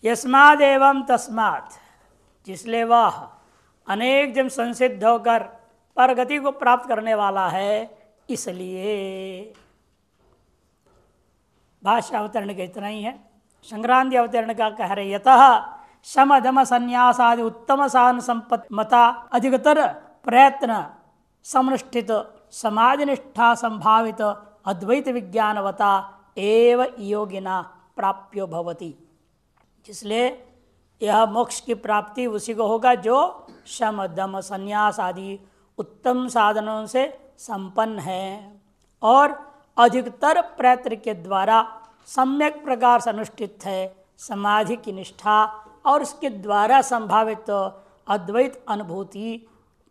यस्माद एवं तस्मात्, जिसलिए वह अनेक जन्म संसिद्ध होकर परगति को प्राप्त करने वाला है, इसलिए। भाष्य अवतरण का इतना ही है। संक्रांति अवतरण का कह रहे यतः शम दम संन्यास आदि उत्तम साधन संपत्ति मता अधिकतर प्रयत्न समनुष्ठित समाधि निष्ठा संभावित अद्वैत विज्ञानवता एव योगिना प्राप्यो भवति। इसलिए यह मोक्ष की प्राप्ति उसी को होगा जो शम दम संन्यास आदि उत्तम साधनों से संपन्न है और अधिकतर प्रयत्न के द्वारा सम्यक प्रकार से अनुष्ठित है समाधि की निष्ठा और उसके द्वारा संभावित अद्वैत अनुभूति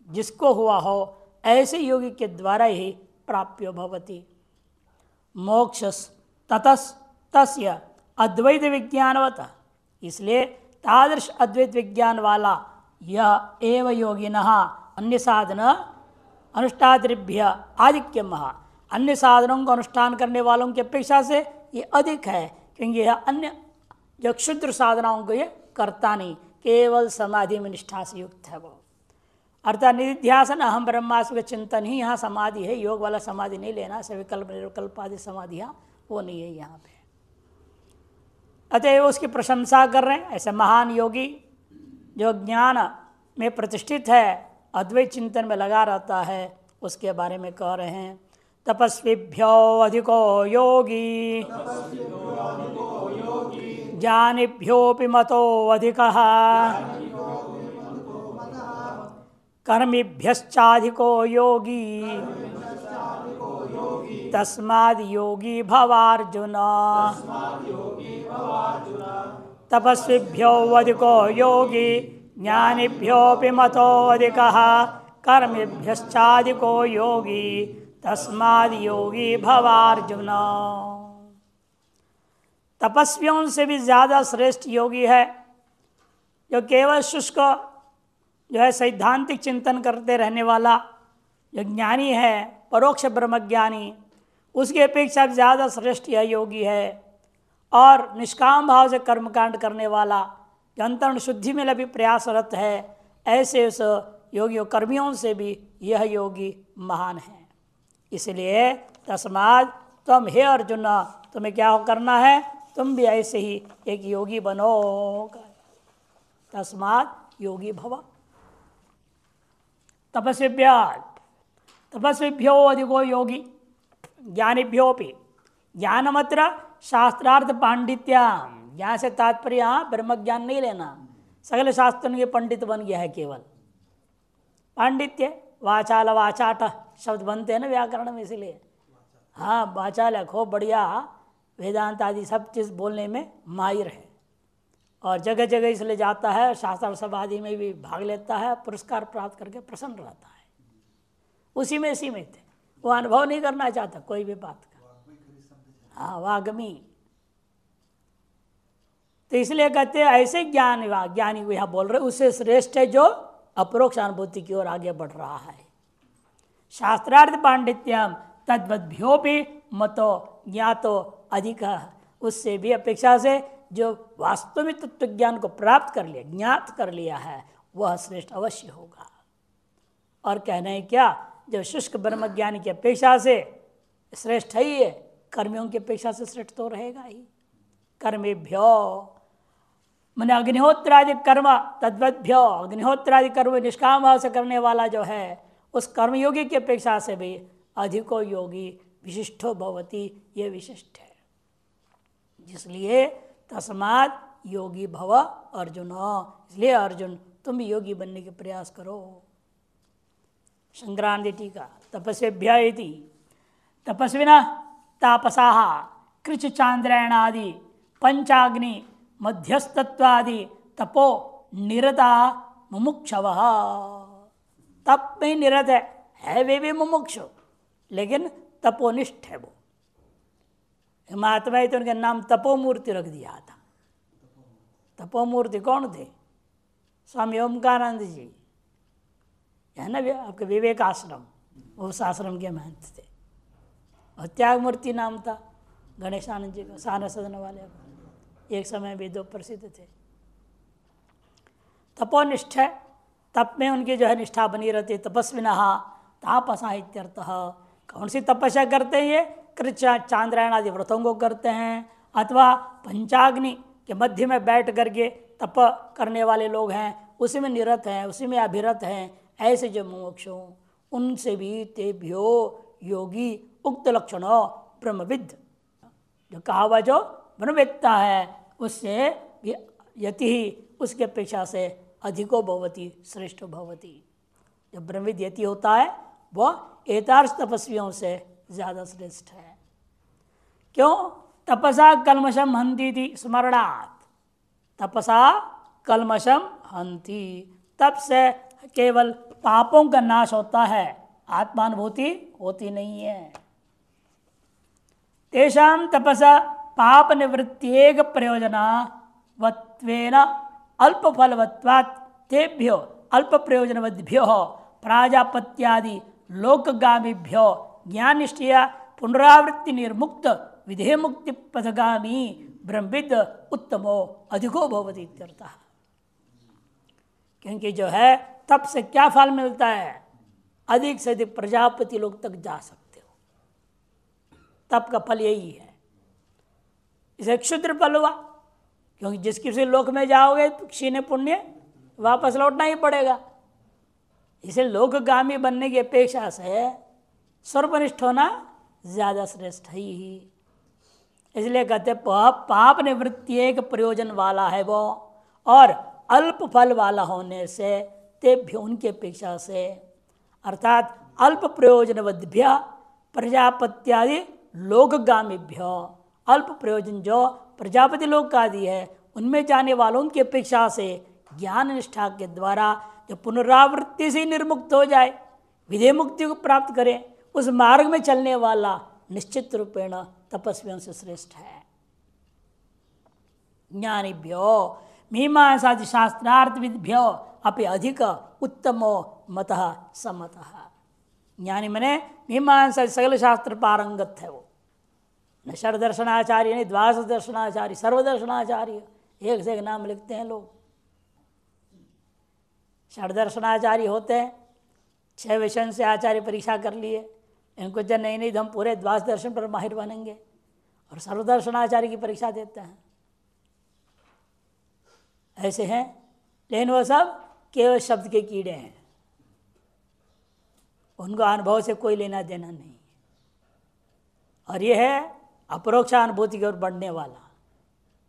जिसको हुआ हो, ऐसे योगी के द्वारा ही प्राप्यो भवति। मोक्ष ततस् तस्य अद्वैत विज्ञानवत, इसलिए तादृश अद्वैत विज्ञान वाला यह एव योगिनः अन्य साधन अनुष्ठाद्रिभ्य आधिक्यम, अन्य साधनों को अनुष्ठान करने वालों की अपेक्षा से ये अधिक है, क्योंकि यह अन्य जो क्षुद्र साधनाओं को ये करता नहीं, केवल समाधि में निष्ठा से युक्त है वो। अर्थात निधिध्यासन अहम ब्रह्मास्मि का चिंतन ही यहाँ समाधि है। योग वाला समाधि नहीं लेना, सविकल्प निर्विकल्प आदि समाधियाँ वो नहीं है यहाँ पे। अतएव उसकी प्रशंसा कर रहे हैं। ऐसे महान योगी जो ज्ञान में प्रतिष्ठित है, अद्वैत चिंतन में लगा रहता है, उसके बारे में कह रहे हैं। तपस्विभ्यो अधिको योगी ज्ञानिभ्योऽपि मतो अधिकः कर्मिभ्यश्चाधिको योगी तस्माद् योगी भवार्जुन। तपस्विभ्यो अधिको योगी ज्ञानिभ्योऽपि मतो अधिकः कर्मिभ्यश्चाधिको योगी तस्माद् योगी भवार्जुन। तपस्वियों से भी ज़्यादा श्रेष्ठ योगी है जो केवल शुष्क जो है सैद्धांतिक चिंतन करते रहने वाला जो ज्ञानी है, परोक्ष ब्रह्मज्ञानी, उसकी अपेक्षा ज़्यादा श्रेष्ठ यह योगी है। और निष्काम भाव से कर्मकांड करने वाला जो अंतर्न शुद्धि में भी प्रयासरत है, ऐसे उस योगियों कर्मियों से भी यह योगी महान है। इसलिए तस्माद तुम हे अर्जुन, तुम्हें क्या करना है, तुम भी ऐसे ही एक योगी बनो। तस्माद योगी भव। तपस्विभ्यो अधिको योगी ज्ञानिभ्योपि, ज्ञानमत्र शास्त्रार्थ पांडित्याम, ज्ञान से तात्पर्य यहाँ ब्रह्म ज्ञान नहीं लेना, सगले शास्त्रों के पंडित बन गया है। केवल पांडित्य वाचाल वाचाट शब्द बनते हैं ना व्याकरण में, इसलिए हाँ वाचाल खूब बढ़िया वेदांत आदि सब चीज़ बोलने में माहिर है और जगह जगह इसलिए जाता है, शास्त्र सभा आदि में भी भाग लेता है, पुरस्कार प्राप्त करके प्रसन्न रहता है। उसी में सीमित है, वो अनुभव नहीं करना चाहता कोई भी बात का। हाँ वाग्मी, तो इसलिए कहते हैं ऐसे ज्ञानी को यहाँ बोल रहे, उससे श्रेष्ठ है जो अपरोक्ष अनुभूति की ओर आगे बढ़ रहा है। शास्त्रार्थ पांडित्यम तद्वद्भ्योपि मतो ज्ञातो अधिक, उससे भी अपेक्षा से जो वास्तव में तत्व ज्ञान को प्राप्त कर लिया, ज्ञात कर लिया है, वह श्रेष्ठ अवश्य होगा। और कहना है क्या, जो शुष्क ब्रह्म ज्ञानी की अपेक्षा से श्रेष्ठ है ही है, कर्मियों की अपेक्षा से श्रेष्ठ तो रहेगा ही। कर्मेभ्यो मैंने अग्निहोत्रादि कर्म तद्वद्भ्यो, अग्निहोत्रादि कर्म निष्काम भाव से करने वाला जो है, उस कर्मयोगी की अपेक्षा से भी अधिको योगी विशिष्टो भवति, ये विशिष्ट है। इसलिए तस्मात् योगी भव अर्जुन, इसलिए अर्जुन तुम भी योगी बनने के प्रयास करो। संक्रांति टीका तपस्वेभ्य इति तपस्विना तापसाः कृच चांद्रायणादि पंचाग्नि मध्यस्तत्वादि तपो निरता मुमुक्षवः। तप में निरत है वे भी मुमुक्षु, लेकिन तपोनिष्ठ है वो। महात्मा तो उनका नाम तपोमूर्ति रख दिया था। तपोमूर्ति कौन थे? स्वामी ओमकारानंद जी है ना, आपके विवेक आश्रम, उस आश्रम के महंत थे। और त्याग मूर्ति नाम था गणेशानंद जी का, सारा सदन वाले। एक समय भी दो प्रसिद्ध थे। तपोनिष्ठ है, तप में उनकी जो है निष्ठा बनी रहती। तपस्विनः तापसा इत्यर्थः। कौन सी तपस्या करते हैं ये? कृष्ण चांद्रायण आदि व्रतों को करते हैं, अथवा पंचाग्नि के मध्य में बैठ करके तप करने वाले लोग हैं, उसी में निरत हैं, उसी में अभिरत हैं। ऐसे जो मुमुक्षु, उनसे भी तेभ्यो योगी उक्त लक्षणों ब्रह्मविद, जो कहा हुआ जो ब्रह्मवेत्ता है उससे भी यति ही उसके अपेक्षा से अधिको भवति श्रेष्ठ भवति। जो ब्रह्मविद यति होता है वह एतार्ष तपस्वियों से ज़्यादा श्रेष्ठ है। क्यों? तपसा कल्मषम हंती थी स्मरणात्। तपसा कल्मषम हंती, तप से केवल पापों का नाश होता है, आत्मानुभूति होती नहीं है। तेषां तपसा पाप निवृत्त्येक प्रयोजनवत्वेन अल्पफलवत्वात् तेभ्यो अल्प प्रयोजनवद्भ्यो प्राजापत्यादि लोकगामीभ्यो ज्ञानिष्ठया पुनरावृत्ति निर्मुक्त विधेय मुक्ति पथगामी ब्रह्मविद उत्तमो अधिको भवति इत्यर्थः। क्योंकि जो है तप से क्या फल मिलता है? अधिक से अधिक प्रजापति लोग तक जा सकते हो। तप का फल यही है। इसे क्षुद्र फल हुआ, क्योंकि जिस किसी लोक में जाओगे तो क्षीण पुण्य वापस लौटना ही पड़ेगा। इसे लोकगामी बनने की अपेक्षा से सर्वनिष्ठ होना ज्यादा श्रेष्ठ ही। इसलिए कहते पाप निवृत्ति एक प्रयोजन वाला है वो, और अल्प फल वाला होने से तेभ्यो उनकी अपेक्षा से, अर्थात अल्प प्रयोजनवद्भ्य प्रजापत्यादि लोकगामीभ्यो, अल्प प्रयोजन जो प्रजापति लोक का आदि है उनमें जाने वालों की अपेक्षा से ज्ञान निष्ठा के द्वारा जो पुनरावृत्ति से निर्मुक्त हो जाए, विधेय मुक्ति को प्राप्त करे, उस मार्ग में चलने वाला निश्चित रूपेण तपस्वियों से श्रेष्ठ है। ज्ञानिभ्यो मीमांसादि शास्त्रार्थ विद्भ्यो अपि अधिक उत्तमो मतः समतः। ज्ञानी मने मीमांसा सगल शास्त्र पारंगत है वो, न षड्दर्शनाचार्य नहीं, द्वादश दर्शनाचार्य, सर्वदर्शनाचार्य, एक से एक नाम लिखते हैं लोग। षड्दर्शनाचार्य होते हैं, 6 विषयों से आचार्य परीक्षा कर लिए, इनको जब नहीं तो हम पूरे द्वादश दर्शन पर माहिर बनेंगे, और सर्वदर्शनाचार्य की परीक्षा देते हैं। ऐसे हैं, लेकिन वो सब केवल शब्द के कीड़े हैं, उनको अनुभव से कोई लेना देना नहीं। और ये है अपरोक्षानुभूति की ओर बढ़ने वाला,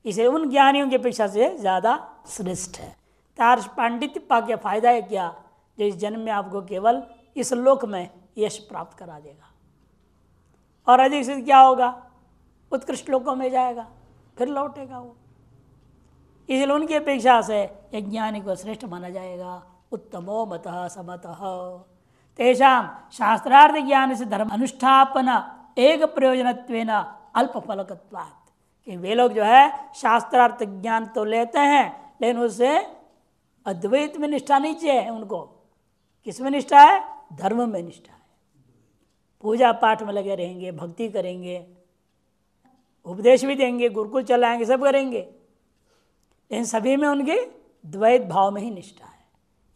इसे उन ज्ञानियों की अपेक्षा से ज़्यादा श्रेष्ठ है। तार्श पांडित्य पा के फायदा है क्या? जो इस जन्म में आपको केवल इस लोक में यश प्राप्त करा देगा, और अधिक से क्या होगा? उत्कृष्ट लोकों में जाएगा, फिर लौटेगा वो। इसलिए उनकी अपेक्षा से एक ज्ञानी को श्रेष्ठ माना जाएगा। उत्तमो मतः समतः। तेषां शास्त्रार्थ ज्ञान से धर्म अनुष्ठापन एक प्रयोजनत्वेन अल्प फलकत्वात्, कि वे लोग जो है शास्त्रार्थ ज्ञान तो लेते हैं, लेकिन उससे अद्वैत में निष्ठा नहीं चाहिए उनको। किस में निष्ठा है? धर्म में निष्ठा है। पूजा पाठ में लगे रहेंगे, भक्ति करेंगे, उपदेश भी देंगे, गुरुकुल चलाएंगे, सब करेंगे, लेकिन सभी में उनके द्वैत भाव में ही निष्ठा है।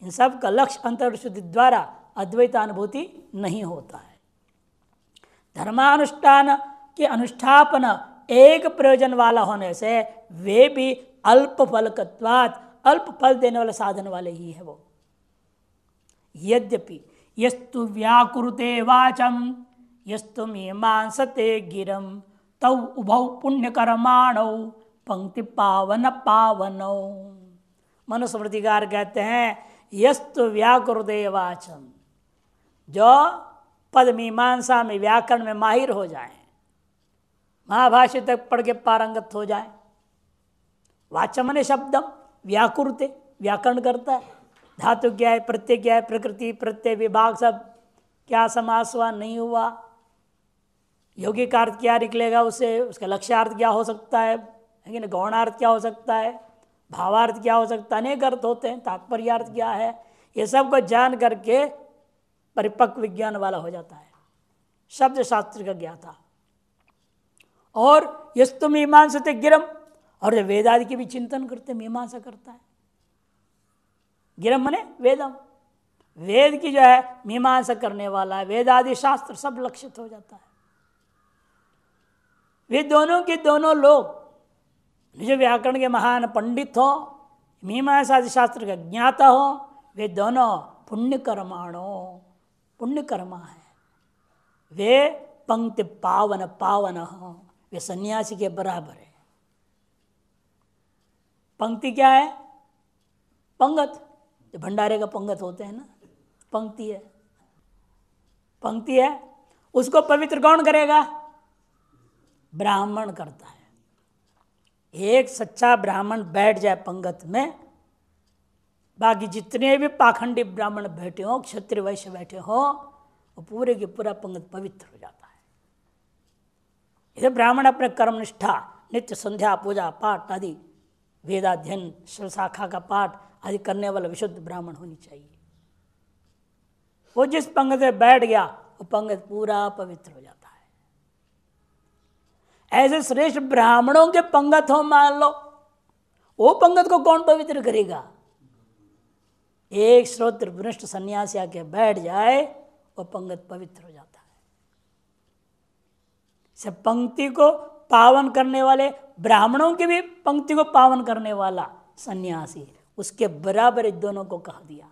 इन सब का लक्ष्य अंतर्शुद्धि द्वारा अद्वैतानुभूति नहीं होता है। धर्मानुष्ठान के अनुष्ठापन एक प्रयोजन वाला होने से वे भी अल्प फलकत्वात्, अल्प फल देने वाले साधन वाले ही है वो। यद्यपि यस्तु व्याकुरुते वाचम यस्तु मीमांसते गिरम तौ उभौ पुण्यकर्माणौ पंक्ति पावन पावनौ। मनुस्मृतिकार कहते हैं यस्तु व्याकुरुते वाचम, जो पद मीमांसा में व्याकरण में माहिर हो जाए, महाभाष्य तक पढ़ के पारंगत हो जाए। वाचम ने शब्दम, व्याकुरुते व्याकरण करता है, धातु क्या है, प्रत्यय क्या है, प्रकृति प्रत्यय विभाग सब क्या समास हुआ नहीं हुआ, यौगिक अर्थ क्या निकलेगा उससे, उसका लक्ष्यार्थ क्या हो सकता है, लेकिन गौणार्थ क्या हो सकता है, भावार्थ क्या हो सकता है, अनेक अर्थ होते हैं, तात्पर्यार्थ क्या है, ये सब को जान करके परिपक्व विज्ञान वाला हो जाता है, शब्द शास्त्र का ज्ञाता। और यस्तु मीमांसते गिरम, और जब वेद आदि के भी चिंतन करते, मीमांसा करता है। गिरम मने वेदम, वेद की जो है मीमांसा करने वाला है, वेद आदि शास्त्र सब लक्षित हो जाता है। वे दोनों के दोनों लोग निज व्याकरण के महान पंडित हो, मीमांसा आदि शास्त्र का ज्ञाता हो, वे दोनों पुण्य कर्माणो, पुण्य कर्मा है। वे पंक्ति पावन पावन हो, वे सन्यासी के बराबर है। पंक्ति क्या है? पंगत, जो भंडारे का पंगत होते हैं ना, पंक्ति है, पंक्ति है। उसको पवित्र कौन करेगा? ब्राह्मण करता है। एक सच्चा ब्राह्मण बैठ जाए पंगत में, बाकी जितने भी पाखंडी ब्राह्मण बैठे हो, क्षत्रिय वैश्य बैठे हो, वो पूरे की पूरा पंगत पवित्र हो जाता है। इसे ब्राह्मण अपने कर्मनिष्ठा, नित्य संध्या पूजा पाठ आदि, वेदाध्ययन शाखा का पाठ आदि करने वाला विशुद्ध ब्राह्मण होनी चाहिए। वो जिस पंगत में बैठ गया, वो पंगत पूरा पवित्र हो जाता है। ऐसे श्रेष्ठ ब्राह्मणों के पंगत हो मान लो, वो पंगत को कौन पवित्र करेगा? एक श्रोत्र भ्रष्ट सन्यासी आके बैठ जाए, वो पंगत पवित्र हो जाता है। सब पंक्ति को पावन करने वाले ब्राह्मणों की भी पंक्ति को पावन करने वाला सन्यासी, उसके बराबर इन दोनों को कह दिया।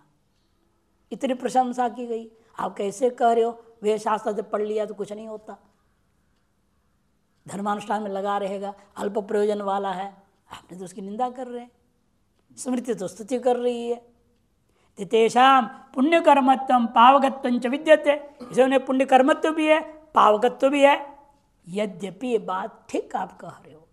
इतनी प्रशंसा की गई। आप कैसे कह रहे हो वे शास्त्र से पढ़ लिया तो कुछ नहीं होता, धर्मानुष्ठान में लगा रहेगा, अल्प प्रयोजन वाला है, आपने तो उसकी निंदा कर रहे हैं। स्मृति तो स्तुति कर रही है। तेषाम पुण्य कर्मत्व पावकत्व च विद्यते, इसे उन्हें पुण्य कर्मत्व भी है, पावकत्व भी है। यद्यपि ये बात ठीक आप कह रहे हो,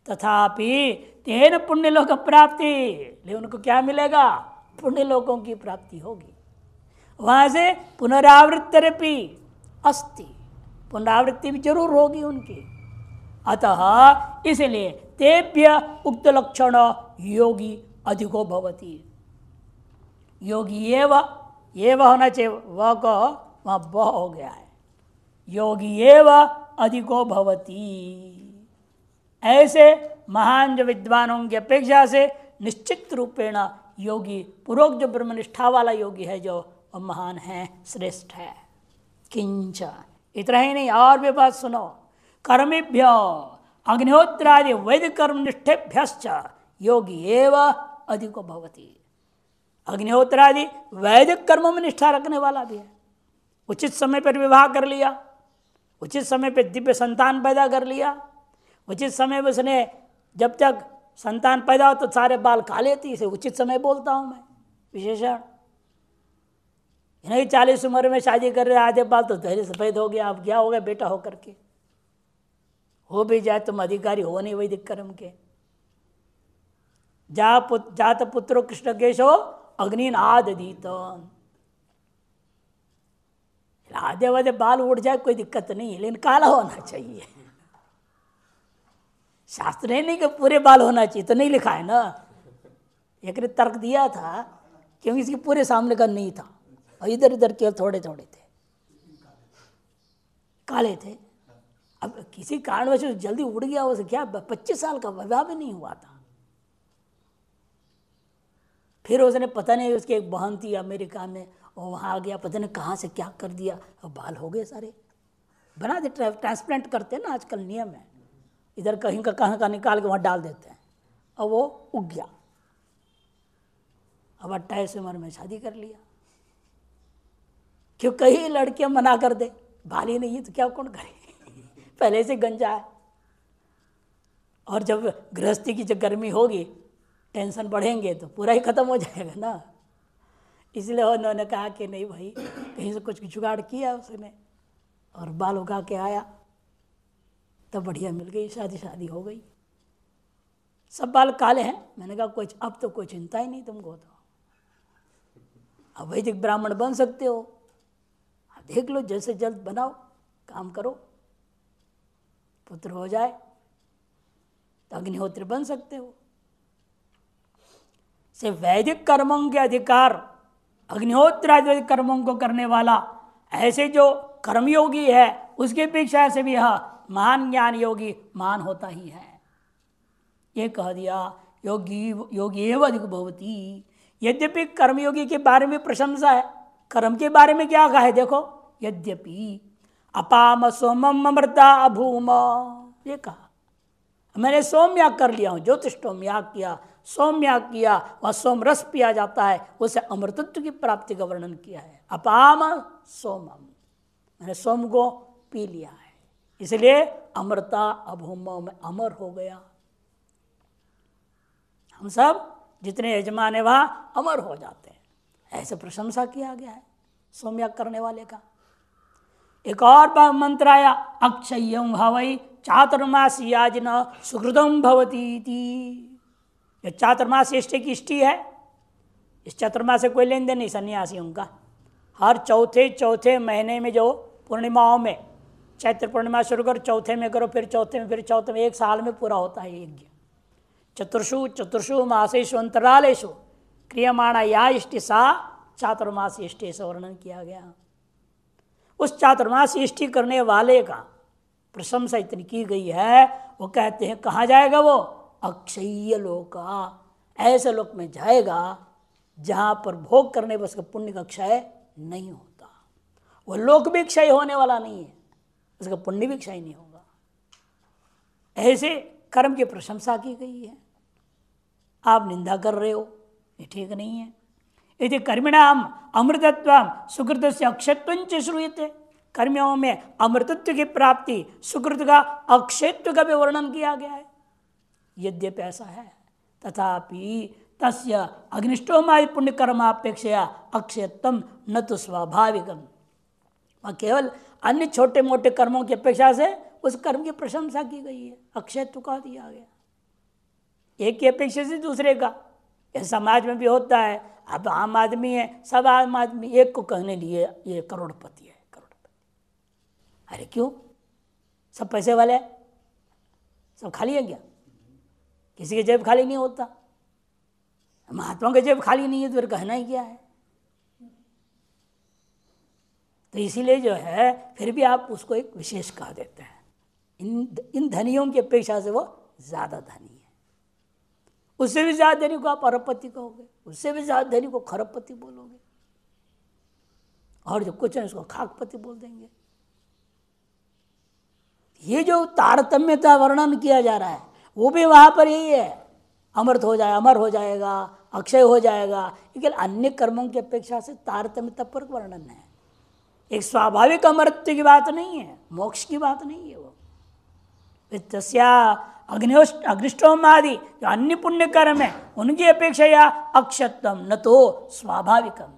तथापि तेन पुण्य लोक प्राप्ति, लेकिन उनको क्या मिलेगा? पुण्य लोकों की प्राप्ति होगी। वहां से पुनरावृत्ति अस्ति, पुनरावृत्ति भी जरूर होगी उनकी। अतः इसलिए तेभ्य उक्त लक्षण योगी अधिको भवति। योगी एव होना चाहिए, वह को वहाँ ब हो गया है। योगी एव अधिको भवति। ऐसे महान जो विद्वानों की अपेक्षा से निश्चित रूपेण योगी, पूर्वक जो ब्रह्मनिष्ठा वाला योगी है, जो वह महान है, श्रेष्ठ है। किंच, इतना ही नहीं, और भी बात सुनो। कर्मेभ्यो अग्निहोत्रादि वैदिक कर्मनिष्ठेभ्यश्च योगी एव अधिको भवति। अग्निहोत्रादि वैदिक कर्मों में निष्ठा रखने वाला भी है। उचित समय पर विवाह कर लिया, उचित समय पर दिव्य संतान पैदा कर लिया, उचित समय में उसने, जब तक संतान पैदा हो तो सारे बाल काले थे, इसे उचित समय बोलता हूँ मैं विशेषण। नहीं 40 उम्र में शादी कर रहे, आधे बाल तो पहले सफेद हो गया, अब क्या हो गया बेटा हो करके। हो भी जाए तुम अधिकारी हो नहीं वैदिक कर्म के। जात पुत्रो कृष्ण केशो अग्निन आदधीत। आधे वाधे बाल उड़ जाए कोई दिक्कत नहीं है, लेकिन काला होना चाहिए। शास्त्र ने नहीं कि पूरे बाल होना चाहिए, तो नहीं लिखा है ना। एक ने तर्क दिया था क्योंकि इसके पूरे सामने का नहीं था, और इधर इधर केवल थोड़े थोड़े थे, काले थे। अब किसी कारणवश जल्दी उड़ गया, उसे क्या 25 साल का विवाह भी नहीं हुआ था। फिर उसने पता नहीं, उसकी एक बहन थी अमेरिका में, और वहाँ आ गया, पता नहीं कहाँ से क्या कर दिया, और बाल हो गए सारे। बना दे, ट्रांसप्लांट करते हैं ना आजकल, नियम है। इधर कहीं का कहाँ का निकाल के वहाँ डाल देते हैं, और वो उग गया। अब 28 उम्र में शादी कर लिया। क्यों कहीं लड़कियां मना कर दे, बाल ही नहीं है तो क्या कौन करे। पहले से गंजा है, और जब गृहस्थी की जब गर्मी होगी, टेंशन बढ़ेंगे तो पूरा ही खत्म हो जाएगा ना। इसलिए उन्होंने कहा कि नहीं भाई, कहीं से कुछ जुगाड़ किया उसने, और बाल उगा के आया, तब बढ़िया मिल गई, शादी हो गई। सब बाल काले हैं। मैंने कहा कुछ अब तो कोई चिंता ही नहीं तुमको, तो अब वैदिक ब्राह्मण बन सकते हो। देख लो, जैसे जल्द बनाओ, काम करो, पुत्र हो जाए तो अग्निहोत्र बन सकते हो। से वैदिक कर्मों के अधिकार, अग्निहोत्र आदि कर्मों को करने वाला ऐसे जो कर्मयोगी है, उसकी अपेक्षा से भी यह महान ज्ञान योगी महान होता ही है। ये कह दिया। योगी योगी एवं अधिक भवती। यद्यपि कर्मयोगी के बारे में प्रशंसा है, कर्म के बारे में क्या कहा है देखो, यद्यपि अपाम सोमम अमृता अभूम, ये कहा मैंने सोम याग कर लिया हूँ, ज्योतिषोम याग किया, सोम याग किया, वह सोम रस पिया जाता है, उसे अमृतत्व की प्राप्ति का वर्णन किया है। अपाम सोमम, मैंने सोम को पी लिया है, इसलिए अमृता अभूम, में अमर हो गया। हम सब जितने यजमान है वहां अमर हो जाते हैं, ऐसे प्रशंसा किया गया है सोमयाग करने वाले का। एक और मंत्र आया, अक्षय्यम हवै चातुर्मासी याजन सुकृतम भवती। ये चातुर्मास इष्टि की इष्टि है, इस चातुर्मास से कोई लेन देन नहीं सन्यासियों का। हर चौथे महीने में जो पूर्णिमाओं में, चैत्र पूर्णिमा शुरू करो, चौथे में करो, फिर चौथे में, फिर चौथे में, एक साल में पूरा होता है यज्ञ। चतुर्षु मासेषु अंतरालेषु क्रियमाणा या इष्टि सा चातुर्मास इष्टि से वर्णन किया गया। उस चातुर्मास इष्टि करने वाले का प्रशंसा इतनी की गई है, वो कहते हैं कहाँ जाएगा वो, अक्षय्य लोका, ऐसे लोक में जाएगा जहाँ पर भोग करने पर उसका पुण्य का क्षय नहीं होता। वो लोक भी क्षय होने वाला नहीं है, उसका पुण्य भी क्षय नहीं होगा। ऐसे कर्म की प्रशंसा की गई है। आप निंदा कर रहे हो, ये ठीक नहीं है। यदि कर्मिणाम अमृतत्व सुकृत से अक्षयत्व श्रूयते, कर्मियों में अमृतत्व की प्राप्ति, सुकृत का अक्षयत्व का भी वर्णन किया गया है। यद्यपि ऐसा है, तथापि तस्य अग्निष्टोमादि पुण्य कर्मापेक्षया अक्षयत्व न तो स्वाभाविकम, केवल अन्य छोटे मोटे कर्मों की अपेक्षा से उस कर्म की प्रशंसा की गई है, अक्षयत्व का दिया गया। एक की अपेक्षा से दूसरे का, यह समाज में भी होता है। अब आम आदमी है, सब आम आदमी एक को कहने लिए ये करोड़पति है, करोड़पति। अरे क्यों, सब पैसे वाले हैं, सब खाली है क्या? किसी के जेब खाली नहीं होता, महात्मा के जेब खाली नहीं है, तो फिर कहना ही क्या है। तो इसीलिए जो है फिर भी आप उसको एक विशेष कह देते हैं। इन धनियों की अपेक्षा से वो ज्यादा धनी है, उससे भी ज्यादा धनी को आप अरबपति कहोगे, उससे भी ज्यादा धनी को खरबपति बोलोगे, और जो कुछ है उसको खाकपति बोल देंगे। ये जो तारतम्यता वर्णन किया जा रहा है वो भी वहां पर यही है, अमृत हो जाए, अमर हो जाएगा, अक्षय हो जाएगा। लेकिन अन्य कर्मों की अपेक्षा से तारतम्यता पर वर्णन है, एक स्वाभाविक अमृत्य की बात नहीं है, मोक्ष की बात नहीं है। वो तस्या अग्निष्टोम आदि जो अन्य पुण्य कर्म है उनकी अपेक्षा या अक्षतम न तो स्वाभाविकम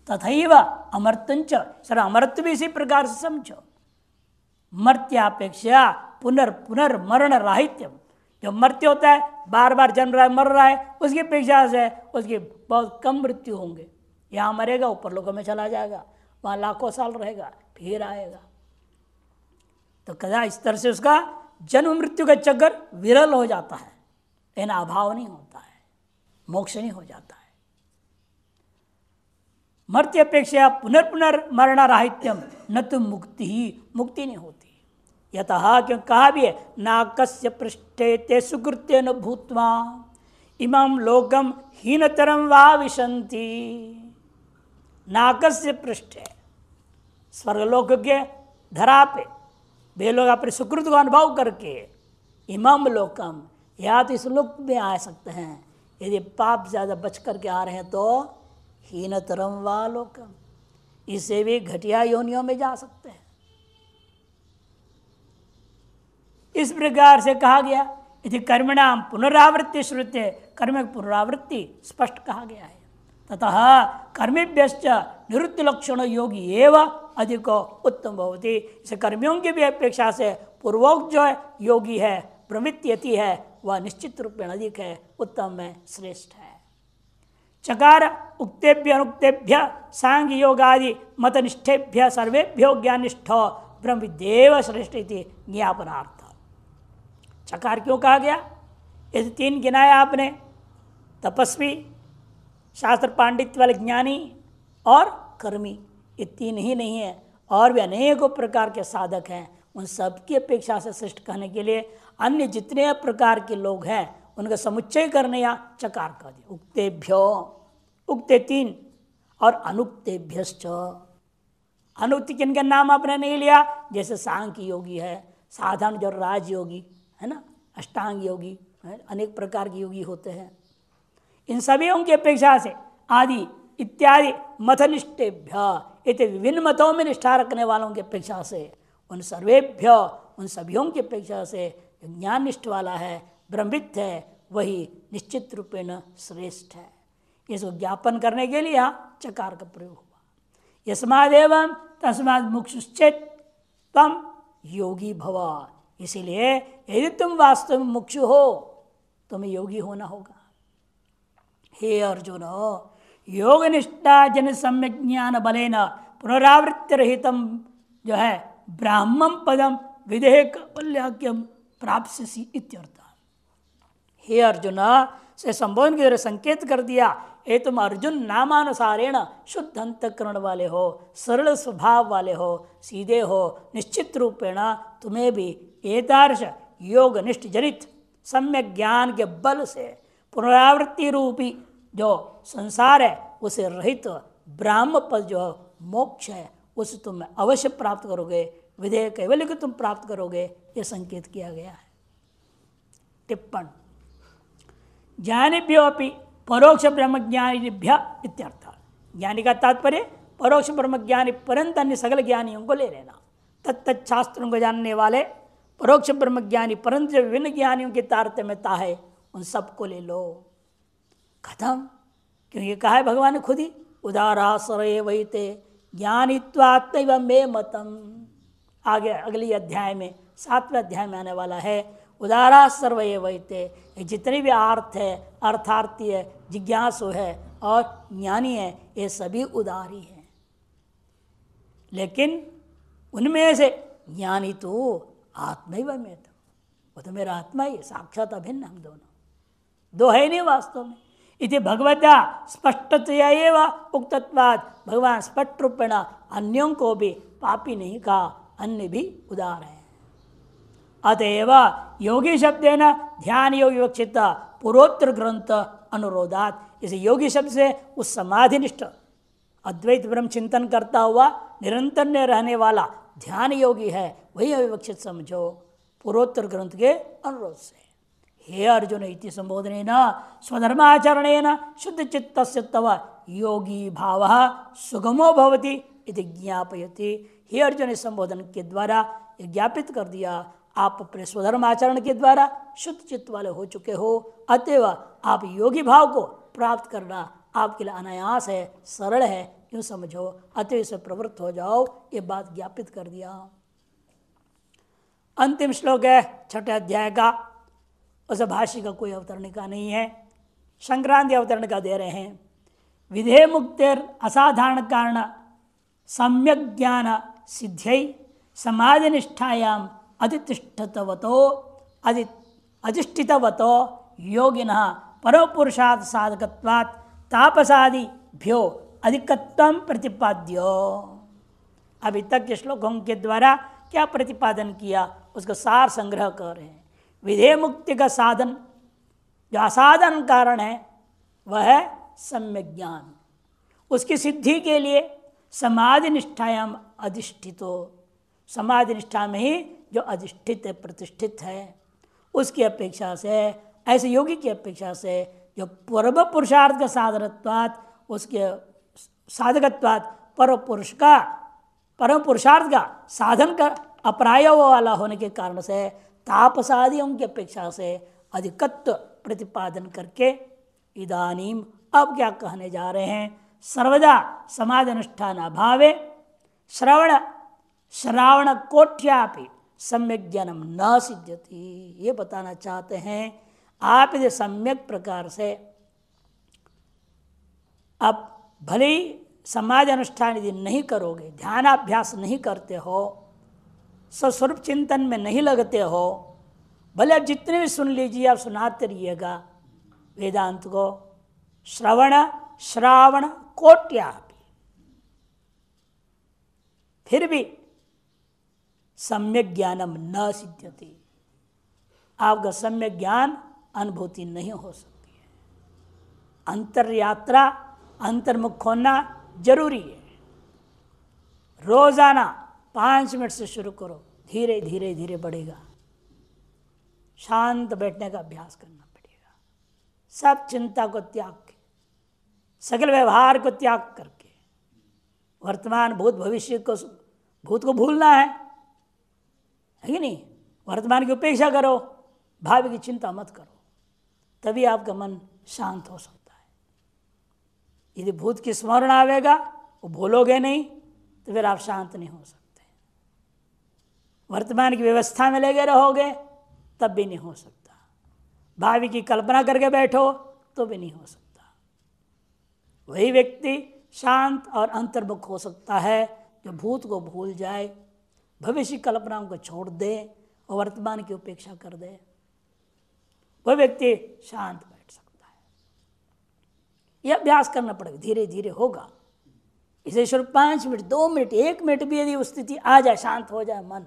तथैव अमर्तंच। सर अमर्त्य भी इसी प्रकार से समझो, मर्त्यापेक्षा पुनर्मरण राहित्यम। जो मर्त्य होता है, बार बार जन्म रहा है, मर रहा है, उसकी अपेक्षा से उसकी बहुत कम मृत्यु होंगे। यहाँ मरेगा, ऊपर लोगों में चला जाएगा, वहाँ लाखों साल रहेगा, फिर आएगा। तो कदा इस तरह से उसका जन्म मृत्यु का चक्कर विरल हो जाता है, लेकिन अभाव नहीं होता है, मोक्ष नहीं हो जाता है। मर्त्य अपेक्षा पुनर्मरण राहित्यम न तो मुक्ति ही, मुक्ति नहीं होती। यतः क्यों कहा भी है, नाकस्य पृष्ठे ते सुकृत्य न भूत्वा इमं लोकम हीनतरम वा विशन्ति। नाकस्य पृष्ठे, स्वर्गलोक के धरा पे वे लोग अपने सुकृत को अनुभव करके इमम लोकम, या तो इस लोक में आ सकते हैं, यदि पाप ज्यादा बच करके आ रहे हैं तो हीनतरम वा लोकम, इससे भी घटिया योनियों में जा सकते हैं। इस प्रकार से कहा गया, यदि कर्मणाम पुनरावृत्ति श्रुत्य, कर्म की पुनरावृत्ति स्पष्ट कहा गया है। ततः कर्मेभ्यश्च निवृत्ति लक्षण योगी एवं अधिक उत्तम भवति। इसे कर्मियों की भी अपेक्षा से पूर्वोक्त जो है योगी है, प्रवृत्ति है, वह निश्चित रूप में अधिक है, उत्तम है, श्रेष्ठ है। चकार उक्तेभ्य अनुक्तेभ्य सांग योगादि मतनिष्ठेभ्य सर्वेभ्यो ज्ञानिष्ठो ब्रह्म विद्येव श्रेष्ठ इति ज्ञापनार्थ। चकार क्यों कहा गया? यदि तीन गिनाया आपने, तपस्वी, शास्त्र पांडित्य वाले ज्ञानी और कर्मी, ये तीन ही नहीं है, और भी अनेकों प्रकार के साधक हैं। उन सबकी अपेक्षा से श्रेष्ठ कहने के लिए अन्य जितने प्रकार के लोग हैं उनका समुच्चय करने या चकार कर दिया। उक्तेभ्यो, उक्ते 3 और अनुक्तेभ्यश्च। अनुक्ति किनका नाम आपने नहीं लिया, जैसे सांख्य योगी है, साधारण जो राजयोगी है ना, अष्टांग योगी है, अनेक प्रकार के योगी होते हैं। इन सभी की अपेक्षा से आदि इत्यादि मतनिष्ठेभ्य, इतने विभिन्न मतों में निष्ठा रखने वालों की अपेक्षा से, उन सर्वेभ्य, उन सभीयों की अपेक्षा से ज्ञान निष्ठ वाला है, ब्रह्मविद है, वही निश्चित रूपेण श्रेष्ठ है। इसको ज्ञापन करने के लिए यहाँ चकार का प्रयोग हुआ। यस्मादेव तस्माद मुक्षुश्चेत तम योगी भव। इसीलिए यदि तुम वास्तव में मुक्षु हो, तुम्हें योगी होना होगा। हे अर्जुन, योग निष्ठा जन सम्यक ज्ञान बलेन पुनरावृत्ति रहितम जो है ब्राह्मण पदम विधेयक वल्यक्यम प्राप्स्यसि इत्यर्थ। हे अर्जुन से संबोधन की तरह संकेत कर दिया, ये तुम अर्जुन नामानुसारेण शुद्ध अंतःकरण वाले हो, सरल स्वभाव वाले हो, सीधे हो, निश्चित रूपेण तुम्हें भी एतादृश योग निष्ठ जनित सम्यक ज्ञान के बल से पुनरावृत्ति रूपी जो संसार है उसे रहित ब्राह्म पद जो मोक्ष है उसे तुम अवश्य प्राप्त करोगे, विधेय कैवल्य को तुम प्राप्त करोगे, यह संकेत किया गया है। टिप्पण ज्ञानिभ्योपि परोक्ष ब्रह्मज्ञानिभ्य इत्यर्थ। ज्ञानी का तात्पर्य परोक्ष ब्रह्मज्ञानी परंत अन्य सकल ज्ञानियों को ले लेना। तत्त शास्त्रों को जानने वाले परोक्ष ब्रह्मज्ञानी परंत जो विभिन्न ज्ञानियों की तारतम्यता है उन सबको ले लो। खत्म, क्योंकि कहा है भगवान ने खुद ही, उदारा सरये वैते ज्ञानित्वात्मैव मे मतम। आगे अगली अध्याय में 7वें अध्याय में आने वाला है, उदारा सर्वये वैते, जितने भी अर्थ है, अर्थार्थी है, जिज्ञासु है और ज्ञानी है, ये सभी उदारी हैं। लेकिन उनमें से ज्ञानी तो आत्मैव मे, वो तो मेरा आत्मा ही साक्षात अभिन्न, हम दोनों दो है नहीं वास्तव में। इति भगवता स्पष्टतया एव उक्तत्वात्, भगवान स्पष्ट रूपेण अन्यों को भी पापी नहीं कहा, अन्य भी उदार है। अतएव योगी शब्देन ध्यान योग विवक्षित पूर्वोत्तर ग्रंथ अनुरोधात, इस योगी शब्द से उस समाधिनिष्ठ अद्वैत ब्रह्म चिंतन करता हुआ निरंतर में रहने वाला ध्यान योगी है, वही अविवक्षित समझो पूर्वोत्तर ग्रंथ के अनुरोध से। हे अर्जुन इति संबोधनेन स्वधर्माचरणेन शुद्ध चित्तस्य तव योगी भावः सुगमो भवति इति ज्ञापयति। हे अर्जुन, इस संबोधन के द्वारा ज्ञापित कर दिया, आप अपने स्वधर्माचरण के द्वारा शुद्ध चित्त वाले हो चुके हो, अतएव आप योगी भाव को प्राप्त करना आपके लिए अनायास है, सरल है, यूँ समझो, अतएव इसे प्रवृत्त हो जाओ, ये बात ज्ञापित कर दिया। अंतिम श्लोक है 6ठे अध्याय का, उस भाष्य का कोई अवतरण का नहीं है, संक्रांति अवतरण का दे रहे हैं। विधेय मुक्तिर असाधारण कारण सम्यक ज्ञान सिद्ध्यै समाधि निष्ठायाम अधिष्ठितवतो योगिनः परोपुरुषात् साधकत्वात् तापसादिभ्यो अधिकत्वं प्रतिपाद्यो। अभी तक के श्लोकों के द्वारा क्या प्रतिपादन किया उसका सार संग्रह कर रहे हैं। विधेय मुक्ति का साधन जो असाधारण कारण है वह है सम्यक ज्ञान। उसकी सिद्धि के लिए समाधि निष्ठायाम अधिष्ठितो, समाधि निष्ठा में ही जो अधिष्ठित है, प्रतिष्ठित है, उसकी अपेक्षा से, ऐसे योगी की अपेक्षा से जो पूर्व पुरुषार्थ का साधनत्वात्, उसके साधकत्वात् परम पुरुषार्थ का साधन का अप्राय वाला होने के कारण से तापसादियों की अपेक्षा से अधिकत्व प्रतिपादन करके इदानीम अब क्या कहने जा रहे हैं। सर्वदा समाधि अनुष्ठान अभावे श्रावण कोट्यापि सम्यक ज्ञानम न सिद्ध्यति, ये बताना चाहते हैं। आप यदि सम्यक प्रकार से अब भले ही समाधि अनुष्ठान यदि नहीं करोगे, ध्यानाभ्यास नहीं करते हो, स्वस्वरूप चिंतन में नहीं लगते हो, भले आप जितने भी सुन लीजिए, आप सुनाते रहिएगा वेदांत को, श्रावण कोट्यापि, फिर भी सम्यक ज्ञानम न सिद्ध्यति, आपका सम्यक ज्ञान अनुभूति नहीं हो सकती है। अंतर यात्रा, अंतर्मुख होना जरूरी है। रोजाना 5 मिनट से शुरू करो, धीरे धीरे धीरे बढ़ेगा। शांत बैठने का अभ्यास करना पड़ेगा। सब चिंता को त्याग के, सकल व्यवहार को त्याग करके, वर्तमान भूत भविष्य को, भूत को भूलना है कि नहीं? वर्तमान की उपेक्षा करो, भावी की चिंता मत करो, तभी आपका मन शांत हो सकता है। यदि भूत की स्मरण आवेगा, वो भूलोगे नहीं, तो फिर आप शांत नहीं हो सकते। वर्तमान की व्यवस्था में लगे रहोगे, तब भी नहीं हो सकता। भावी की कल्पना करके बैठो तो भी नहीं हो सकता। वही व्यक्ति शांत और अंतर्मुख हो सकता है जो भूत को भूल जाए, भविष्य की कल्पनाओं को छोड़ दे और वर्तमान की उपेक्षा कर दे। वह व्यक्ति शांत बैठ सकता है। यह अभ्यास करना पड़ेगा, धीरे धीरे होगा। इसे शुरू 5 मिनट, 2 मिनट, 1 मिनट भी यदि उस स्थिति आ जाए, शांत हो जाए मन,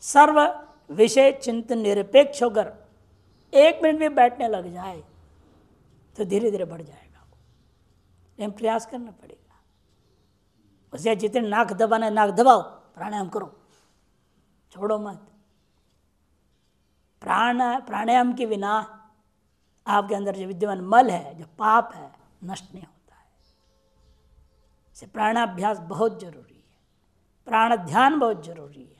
सर्व विषय चिंतन निरपेक्ष होकर 1 मिनट में बैठने लग जाए तो धीरे धीरे बढ़ जाएगा वो। लेकिन प्रयास करना पड़ेगा। उसे जितने नाक दबाना नाक दबाओ, प्राणायाम करो, छोड़ो मत। प्राणायाम के बिना आपके अंदर जो विद्यमान मल है, जो पाप है, नष्ट नहीं होता है। इसे प्राणाभ्यास बहुत जरूरी है, प्राण ध्यान बहुत जरूरी है,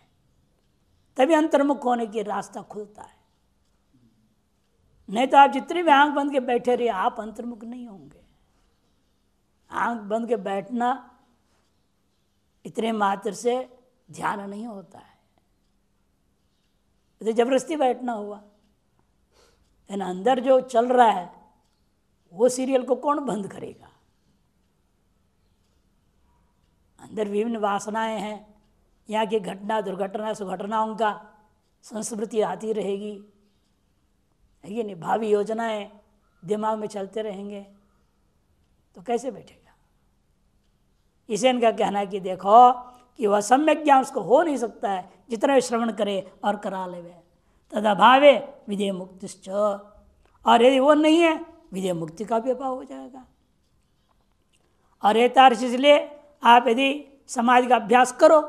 तभी अंतर्मुख होने की रास्ता खुलता है। नहीं तो आप जितनी भी आंख बंद के बैठे रहिए, आप अंतर्मुख नहीं होंगे। आंख बंद के बैठना इतने मात्र से ध्यान नहीं होता है, तो जबरदस्ती बैठना हुआ। लेकिन अंदर जो चल रहा है वो सीरियल को कौन बंद करेगा? अंदर विभिन्न वासनाएं हैं, यहाँ की घटना दुर्घटना सुघटनाओं का संस्मृति आती रहेगी, है ये नहीं? भावी योजनाएं दिमाग में चलते रहेंगे, तो कैसे बैठेगा? इसे इनका कहना है कि देखो कि वह सम्यक ज्ञान उसको हो नहीं सकता है जितना श्रवण करे और करा ले। तदभावे विधेय मुक्तिश्च, और यदि वो नहीं है, विधेय मुक्ति का भी अभाव हो जाएगा। और एतार्श इसलिए आप यदि समाधि का अभ्यास करो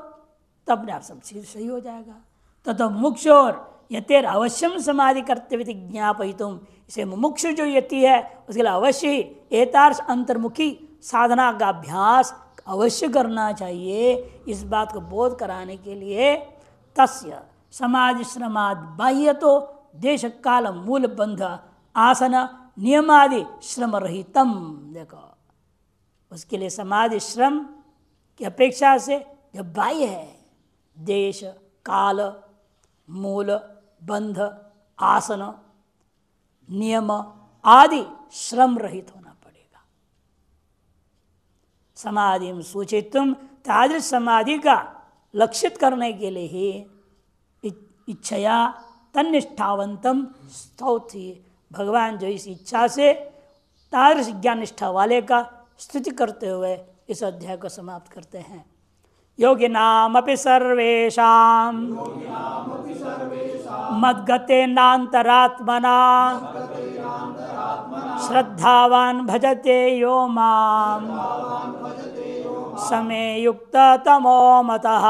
तब अपने आप सब चीज सही हो जाएगा। तथा मुमुक्षोर यतेर अवश्यम समाधि कर्तव्य ज्ञापयितुम, इसे मुमुक्षु जो यति है उसके लिए अवश्य ही एतार्श अंतर्मुखी साधना का अभ्यास अवश्य करना चाहिए। इस बात को बोध कराने के लिए तस्य समाधि श्रमाद बाह्य तो देश काल मूल बंध आसन नियमादि श्रम रहितम। देखो, उसके लिए समाधि श्रम की अपेक्षा से जो बाह्य है, देश काल मूल बंध आसन नियम आदि श्रम रहित होना पड़ेगा। समाधि में सूचितुम, तादृश समाधि का लक्षित करने के लिए ही इच्छया तन्निष्ठावंतम स्तौति, भगवान जो इस इच्छा से तादृश ज्ञान निष्ठा वाले का स्तुति करते हुए इस अध्याय को समाप्त करते हैं। योगिनामपि सर्वेषां मद्गतेनान्तरात्मना श्रद्धावान् भजते यो मां समे युक्ततमो मतः।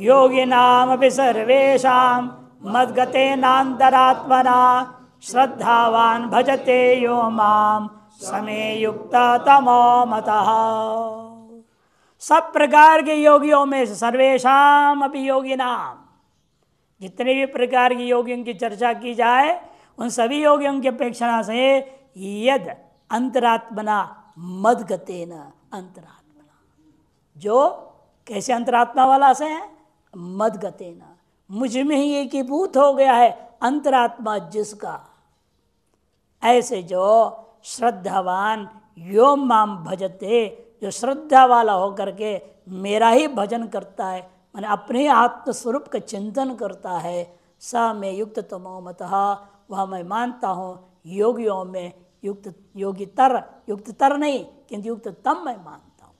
योगिनामपि सर्वेषां मद्गतेनान्तरात्मना श्रद्धावान् भजते यो मां समे युक्ततमो मतः। सब प्रकार के योगियों में से सर्वेषाम अपि योगिनाम, जितने भी प्रकार के योगियों की चर्चा की जाए उन सभी योगियों की अपेक्षा से यद अंतरात्मना मदगतेन, अंतरात्मना जो कैसे अंतरात्मा वाला से है, मदगतेन मुझ में ही एकीभूत हो गया है अंतरात्मा जिसका, ऐसे जो श्रद्धावान यो माम भजते, जो श्रद्धा वाला होकर के मेरा ही भजन करता है, मैंने अपने आत्मस्वरूप का चिंतन करता है, स में युक्त तमो मतः, वह मैं मानता हूँ योगियों में युक्त, युक्ततर नहीं किंतु युक्ततम मैं मानता हूँ।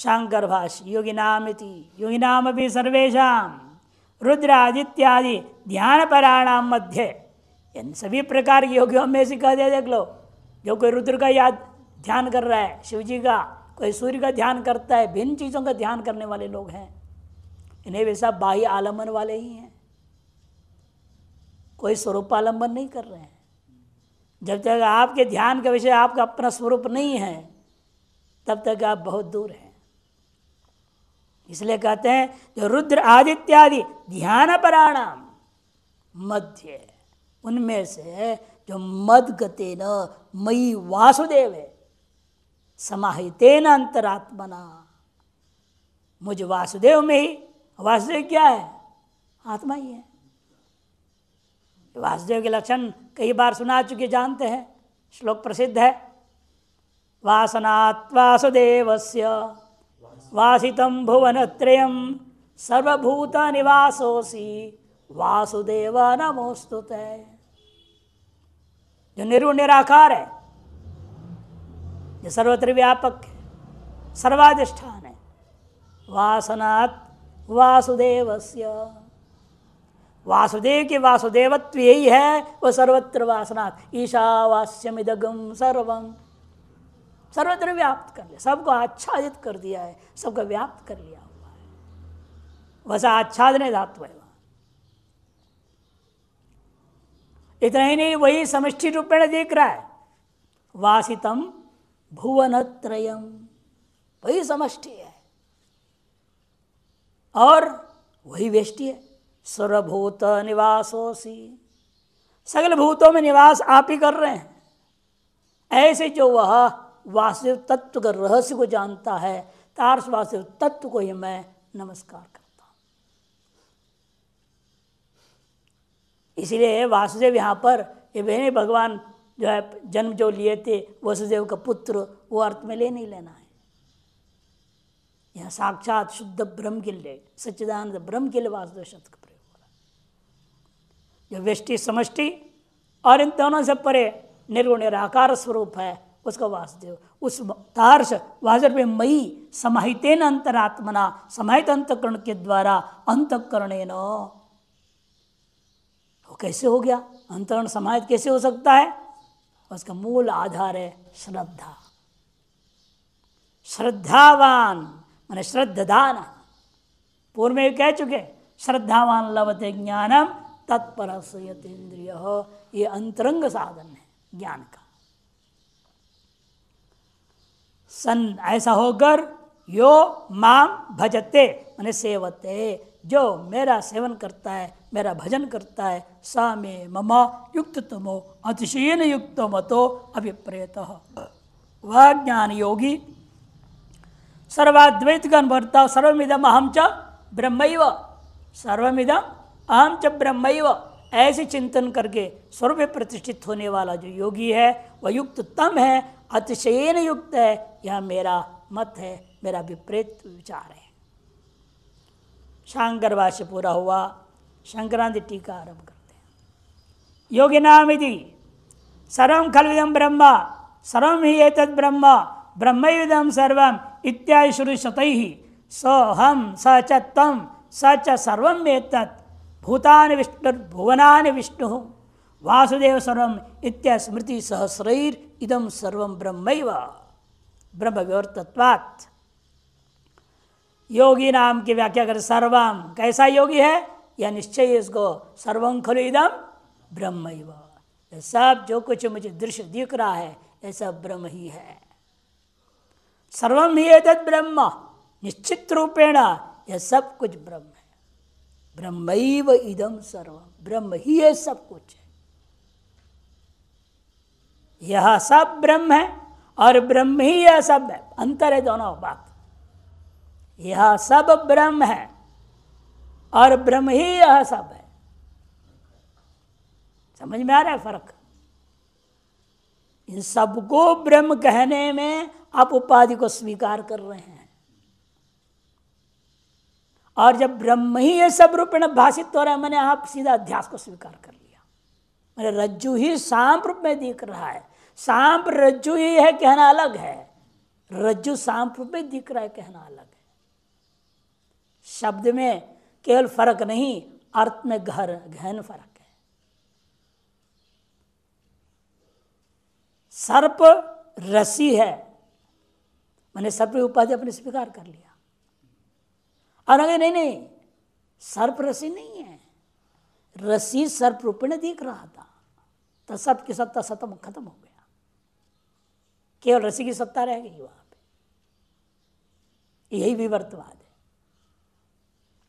शांकर भाष्य योगी नाम योगी नाम भी सर्वेशा रुद्र आदित्यादि ध्यान पराणाम मध्य, इन सभी प्रकार के योगियों में से कह दे, देख लो, जो कोई रुद्र का याद ध्यान कर रहा है, शिव जी का, कोई सूर्य का ध्यान करता है, भिन्न चीज़ों का ध्यान करने वाले लोग हैं, इन्हें वे सब बाह्य आलम्बन वाले ही हैं, कोई स्वरूप आलम्बन नहीं कर रहे हैं। जब तक आपके ध्यान का विषय आपका अपना स्वरूप नहीं है तब तक आप बहुत दूर हैं। इसलिए कहते हैं जो रुद्र आदित्यादि ध्यान पराणाम मध्य, उनमें से जो मदगतेन मयि वासुदेव है, समाहितेन अंतरात्मना, मुझ वासुदेव में ही, वासुदेव क्या है? आत्मा ही है। वासुदेव के लक्षण कई बार सुना चुके, जानते हैं, श्लोक प्रसिद्ध है, वासनात् वासुदेवस्य वासितं भुवनत्रयं सर्वभूत निवासोऽसि वासुदेव नमोस्तुते। जो निर्गुण निराकार है, जो सर्वत्र व्यापक है, सर्वाधिष्ठान है, वासनात् वासुदेवस्य, वासुदेव के वासुदेवत्व यही है, वह सर्वत्र वासनात् ईशावास्यमिदगम सर्वम, सर्वत्र व्याप्त कर लिया, सबको आच्छादित कर दिया है, सबको व्याप्त कर लिया हुआ है, वैसा आच्छादन धातु है। इतना ही नहीं, वही समष्टि रूपेण देख रहा है, वासितम भुवनत्रयम, वही समष्टि है और वही वेष्टि है। सर्वभूत निवासोसी, सगल भूतों में निवास आप ही कर रहे हैं। ऐसे जो वह वासुदेव तत्व का रहस्य को जानता है, तार्स वासुदेव तत्व को ही मैं नमस्कार करता हूं। इसलिए वासुदेव यहाँ पर ये बहने भगवान जो है जन्म जो लिए थे वसुदेव का पुत्र, वो अर्थ में ले नहीं लेना है। यहाँ साक्षात शुद्ध ब्रह्म के लिए, सच्चिदानंद ब्रह्म के लिए वासुदेव शब्द का प्रयोग हो रहा है। जो व्यष्टि समष्टि और इन दोनों से परे निर्गुण निराकार स्वरूप है, उसका वासुदेव, उस तार्श वासुदेव में मई समाहितेन अंतरात्मना, समाहित अंतकरण के द्वारा अंतकरणेन, वो कैसे हो गया? अंतकरण समाहित कैसे हो सकता है? उसका मूल आधार है श्रद्धा। श्रद्धावान माने श्रद्धादान, पूर्व में कह चुके, श्रद्धावान लभते ज्ञानम तत्परस्य यतेन्द्रिय, ये अंतरंग साधन है ज्ञान का। सन ऐसा होकर यो माम भजते माने सेवते, जो मेरा सेवन करता है, मेरा भजन करता है, सा में मम युक्ततमो अतिशयन युक्त मतो अभिप्रेतः, वह ज्ञान योगी सर्वाद्वैत का अनुभवता, सर्वमिदम अहम च ब्रह्मैव, सर्वमिदम अहम च ब्रह्मैव, ऐसे चिंतन करके स्वरूप में प्रतिष्ठित होने वाला जो योगी है वह युक्ततम है, अतिशयन युक्त है। यह मेरा मत है, मेरा विपरीत विचार है। शांकर भाष्य पूरा हुआ, शंकरांति टीका आरंभ करते हैं। योगी नाम यदि सर्वं खल्विदं ब्रह्म सर्वं हि एतद् ब्रह्म ब्रह्मैविदं सर्वम् इत्यादि श्रुतिशतैः स हम स च तम स च सर्वम् एतत् भूतानि विष्णुर्भुवनानि विष्णुः वासुदेव सर्वम् इत्या स्मृति सहस्रैर इदं सर्वं ब्रह्मैव ब्रह्म विवर्तत्वात्। योगी नाम की व्याख्या कर, सर्वम कैसा योगी है? यह निश्चय इसको सर्वं खलु इदं ब्रह्मैव, सब जो कुछ मुझे दृश्य दिख रहा है यह सब ब्रह्म ही है। सर्वम ही एतद् ब्रह्म, निश्चित रूपेण यह सब कुछ ब्रह्म है। ब्रह्मैव इदं सर्वम, ब्रह्म ही है सब कुछ है। यह सब ब्रह्म है और ब्रह्म ही यह सब है, अंतर है दोनों बात। यह सब ब्रह्म है और ब्रह्म ही यह सब है। समझ में आ रहा है फर्क? इन सबको ब्रह्म कहने में आप उपाधि को स्वीकार कर रहे हैं, और जब ब्रह्म ही ये सब रूप में भाषित हो रहा है, मैंने आप सीधा अध्यास को स्वीकार कर लिया। मैंने रज्जु ही सांप रूप में दिख रहा है, सांप रज्जु ही है कहना अलग है। रज्जु सांप रूप में दिख रहा है कहना अलग है। शब्द में केवल फर्क नहीं, अर्थ में गहन फर्क है। सर्प रसी है, मैंने सर्प उपाधि अपने स्वीकार कर लिया, और अगर नहीं सर्प रसी नहीं है, रसी सर्प रूप में दिख रहा था, तो सर्प की सत्ता खत्म हो गया, केवल रसी की सत्ता रह गई वहां पे। यही विवर्तवाद है।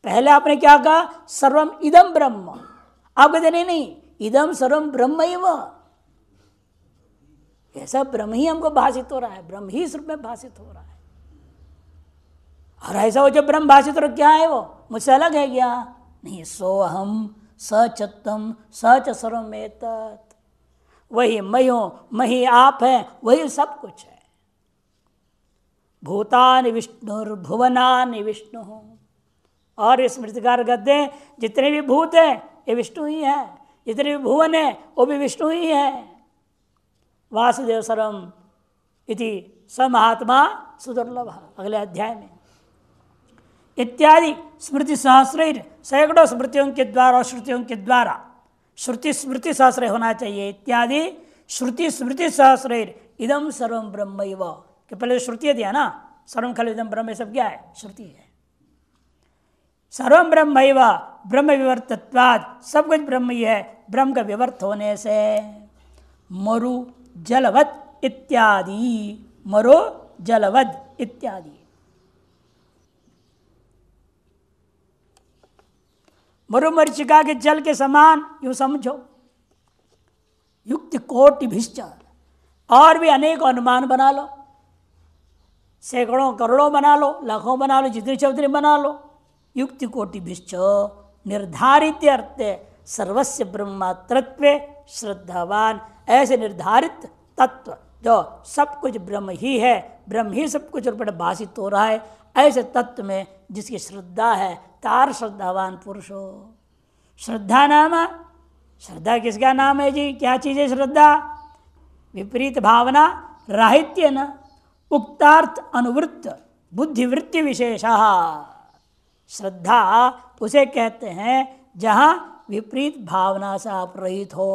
पहले आपने क्या कहा, सर्वम इदम ब्रह्म, आप कहते नहीं इदम सर्वम ब्रह्म ही वह, ऐसा ब्रह्म ही हमको भाषित हो रहा है, ब्रह्म ही इस रूप में भाषित हो रहा है। और ऐसा वो जो ब्रह्म भाषित हो रहा क्या है, वो मुझसे अलग है क्या? नहीं, सोहम सचत्तम सच सर्वमेतत्, वही मैं हूं, मैं ही आप है, वही सब कुछ है। भूतानि विष्णुर्भुवनानि विष्णु, और स्मृतिकार कहते हैं जितने भी भूत है ये विष्णु ही है, जितने भी भुवन है वो भी विष्णु ही है। वासुदेव सर्वम इति स महात्मा सुदुर्लभ, अगले अध्याय में इत्यादि स्मृति सहस्र, सैकड़ों स्मृतियों के द्वारा और श्रुतियों के द्वारा, श्रुति स्मृति सहस्र होना चाहिए, इत्यादि श्रुति स्मृति सहस्र इदम सर्वम ब्रह्मैव, कि पहले श्रुति दिया ना, सर्वम खलु इदम ब्रह्म, सब क्या है? श्रुति है। सर्वम ब्रह्मैव ब्रह्म विवर्तत्वाद, सब कुछ ब्रह्म ही है, ब्रह्म का विवर्त होने से। मरु जलवत इत्यादि, मरो जलवद इत्यादि, मरुमरीचिका के जल के समान यूं समझो। युक्ति कोटि भिश्च, और भी अनेक अनुमान बना लो, सैकड़ों करोड़ों बना लो, लाखों बना लो, जितने चौधरी बना लो। युक्ति कोटि भिश्च निर्धारित अर्थ सर्वस्य ब्रह्मात्रत्व श्रद्धावान, ऐसे निर्धारित तत्व जो सब कुछ ब्रह्म ही है, ब्रह्म ही सब कुछ पर भाषित हो रहा है, ऐसे तत्व में जिसकी श्रद्धा है, तार श्रद्धावान पुरुष हो। श्रद्धा नाम, श्रद्धा किसका नाम है जी? क्या चीज़ है श्रद्धा? विपरीत भावना राहित्य न, उक्तार्थ अनुवृत्त बुद्धिवृत्ति विशेषः। श्रद्धा उसे कहते हैं जहाँ विपरीत भावना से आप रहित हो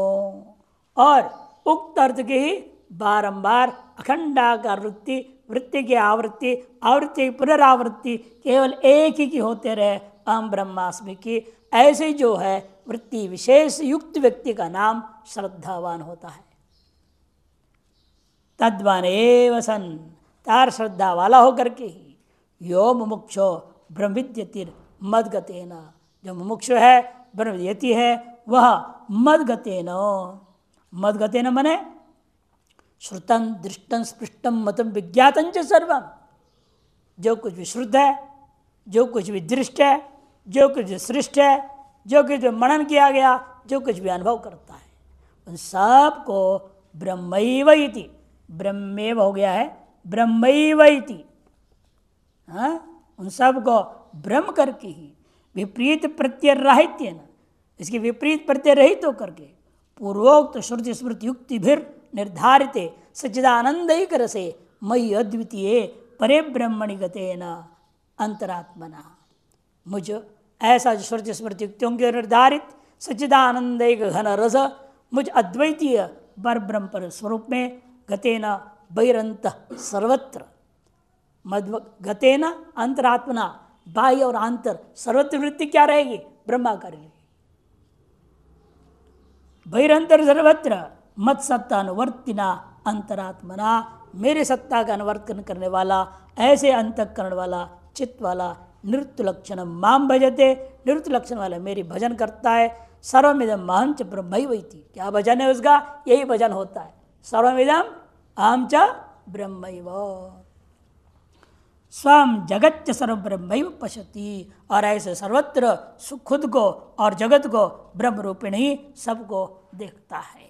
और उक्त अर्थ की ही बारंबार अखंडाकार वृत्ति, वृत्ति की आवृत्ति, आवृत्ति की पुनरावृत्ति केवल एक ही की होते रहे, अहम ब्रह्मास्मि की, ऐसे जो है वृत्ति विशेष युक्त व्यक्ति का नाम श्रद्धावान होता है। तद्वान एव सन, तार श्रद्धा वाला होकर के ही यो मुमुक्षो ब्रह्मविद्यतिर मदगतेन, जो मुमुक्षु है ब्रह्मविद्यति है वह मदगतेन, मदगतेन मने श्रुतम दृष्टम स्पृष्टम मतम विज्ञातम च सर्वम, जो कुछ भी शुद्ध है, जो कुछ भी दृष्ट है, जो कुछ भी सृष्ट है, जो कुछ भी मनन किया गया, जो कुछ भी अनुभव करता है, उन सब को ब्रह्मैव इति, ब्रह्मेव हो गया है, ब्रह्मैव इति, उन सब को ब्रह्म करके ही विपरीत प्रत्यय राहित्य न, इसकी विपरीत प्रत्यय रहित होकर के पूर्वोक्त श्रुति स्मृति युक्ति भीर निर्धारित सच्चिदानंदैक रसे मयि अद्वितीय परे ब्रह्मणि गतेन अंतरात्मना, मुझ ऐसा श्रुति स्मृति युक्तियों के निर्धारित सच्चिदानंदैक घन रस मुझ अद्वैतीय पर ब्रह्म पर स्वरूप में गतेन बहिरंत सर्वत्र, मध्व गतेन अंतरात्मना, बाह्य और आंतर सर्वत्र वृत्ति क्या रहेगी? ब्रह्माकार रहेगी। बहिरंतर सर्वत्र मत सत्ता अनुवर्तिना अंतरात्मना, मेरे सत्ता का अनुवर्तन करने वाला, ऐसे अंतःकरण वाला, चित्त वाला, नृत्य लक्षण माम भजते, नृत्य लक्षण वाला मेरी भजन करता है। सर्वमिदम महं च ब्रह्मैवैति, क्या भजन है उसका? यही भजन होता है, सर्वमिदम अहं च ब्रह्मैव, स्वयं जगत सर्व ब्रह्मैव पश्यति, और ऐसे सर्वत्र खुद को और जगत को ब्रह्म रूपेण ही सबको देखता है।